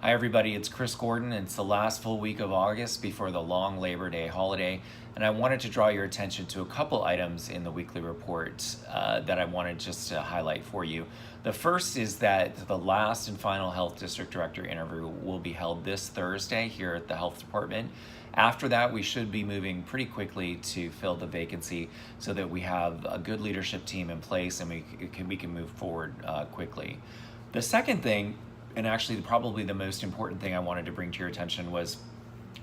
Hi everybody, it's Chris Gordon. It's the last full week of August before the long Labor Day holiday, and I wanted to draw your attention to a couple items in the weekly report that I wanted just to highlight for you. The first is that the last and final Health District Director interview will be held this Thursday here at the Health Department. After that, we should be moving pretty quickly to fill the vacancy so that we have a good leadership team in place and we can move forward quickly. The second thing, and actually probably the most important thing I wanted to bring to your attention, was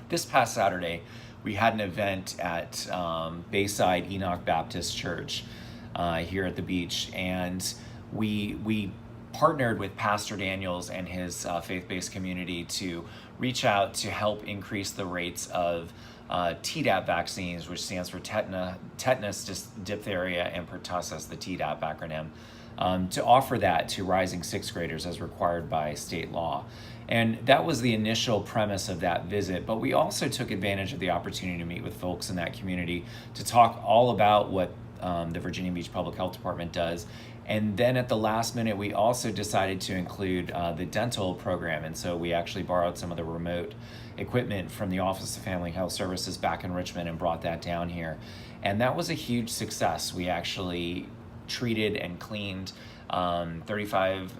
this past Saturday, we had an event at Bayside Enoch Baptist Church here at the beach, and we partnered with Pastor Daniels and his faith-based community to reach out to help increase the rates of Tdap vaccines, which stands for tetanus, diphtheria, and pertussis, the Tdap acronym, to offer that to rising sixth graders as required by state law. And that was the initial premise of that visit, but we also took advantage of the opportunity to meet with folks in that community to talk all about what the Virginia Beach Public Health Department does. And then at the last minute, we also decided to include the dental program. And so we actually borrowed some of the remote equipment from the Office of Family Health Services back in Richmond and brought that down here. And that was a huge success. We actually treated and cleaned 35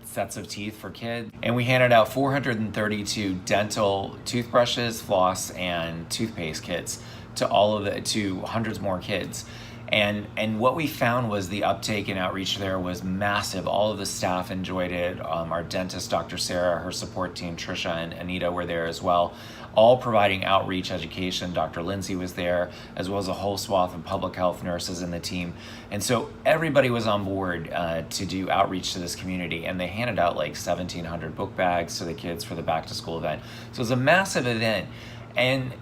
sets of teeth for kids. And we handed out 432 dental toothbrushes, floss, and toothpaste kits to hundreds more kids. And what we found was the uptake and outreach there was massive. All of the staff enjoyed it. Our dentist, Dr. Sarah, her support team, Trisha and Anita, were there as well, all providing outreach education. Dr. Lindsay was there, as well as a whole swath of public health nurses in the team. And so everybody was on board to do outreach to this community, and they handed out like 1,700 book bags to the kids for the back to school event. So it was a massive event. And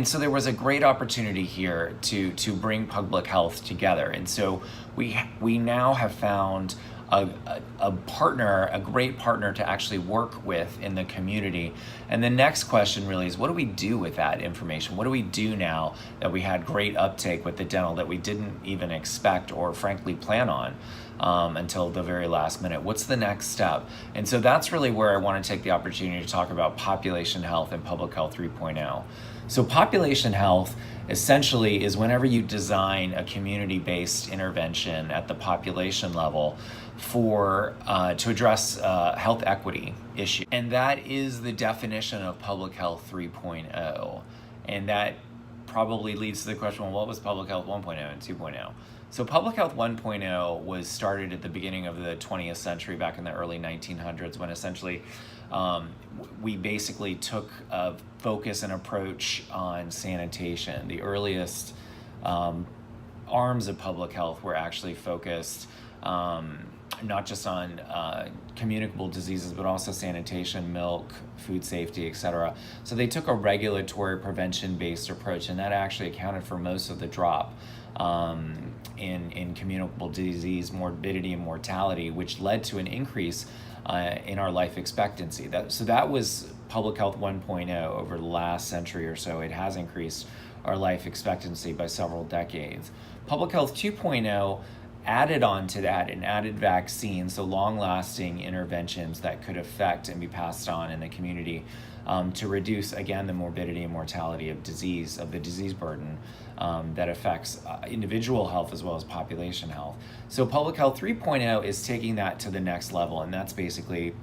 so there was a great opportunity here to bring public health together. And so we now have found a partner, a great partner to actually work with in the community. And the next question really is, what do we do with that information? What do we do now that we had great uptake with the dental that we didn't even expect or frankly plan on until the very last minute? What's the next step? And so that's really where I want to take the opportunity to talk about population health and public health 3.0. So population health essentially is whenever you design a community-based intervention at the population level to address health equity issue. And that is the definition of public health 3.0. And that probably leads to the question, well, what was public health 1.0 and 2.0? So public health 1.0 was started at the beginning of the 20th century, back in the early 1900s, when essentially we basically took a focus and approach on sanitation. The earliest arms of public health were actually focused not just on communicable diseases, but also sanitation, milk, food safety, etc. So they took a regulatory prevention-based approach, and that actually accounted for most of the drop in communicable disease morbidity and mortality, which led to an increase in our life expectancy. That was public health 1.0 over the last century or so. It has increased our life expectancy by several decades. Public health 2.0 added on to that and added vaccines, so long-lasting interventions that could affect and be passed on in the community to reduce, again, the morbidity and mortality of the disease burden that affects individual health as well as population health. So public health 3.0 is taking that to the next level, and that's basically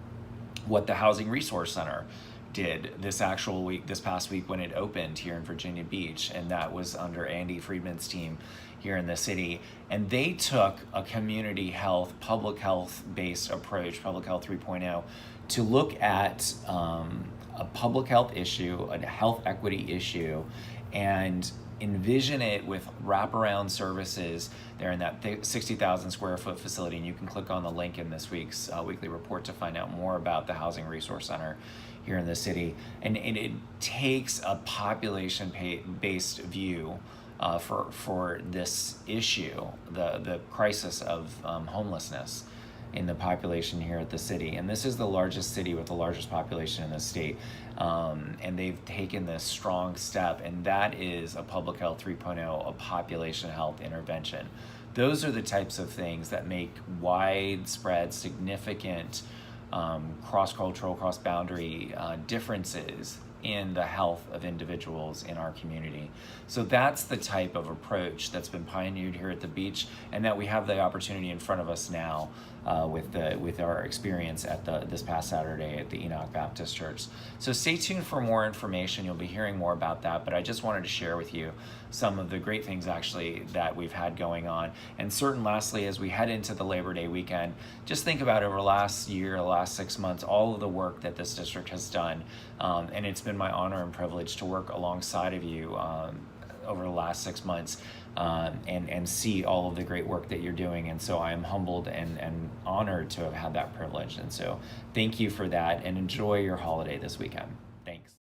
what the Housing Resource Center did this past week when it opened here in Virginia Beach, and that was under Andy Friedman's team here in the city. And they took a community health, public health based approach, public health 3.0, to look at a public health issue, a health equity issue, and envision it with wraparound services there in that 60,000 square foot facility. And you can click on the link in this week's weekly report to find out more about the Housing Resource Center here in the city. And it takes a population-based view for this issue, the crisis of homelessness in the population here at the city. And this is the largest city with the largest population in the state. And they've taken this strong step, and that is a public health 3.0, a population health intervention. Those are the types of things that make widespread, significant cross-cultural, cross-boundary differences in the health of individuals in our community. So that's the type of approach that's been pioneered here at the beach, and that we have the opportunity in front of us now with our experience at this past Saturday at the Enoch Baptist Church. So stay tuned for more information. You'll be hearing more about that, but I just wanted to share with you some of the great things actually that we've had going on. And lastly, as we head into the Labor Day weekend, just think about over the last year, the last 6 months, all of the work that this district has done. And it's been my honor and privilege to work alongside of you over the last 6 months and see all of the great work that you're doing. And so I am humbled and honored to have had that privilege. And so thank you for that, and enjoy your holiday this weekend.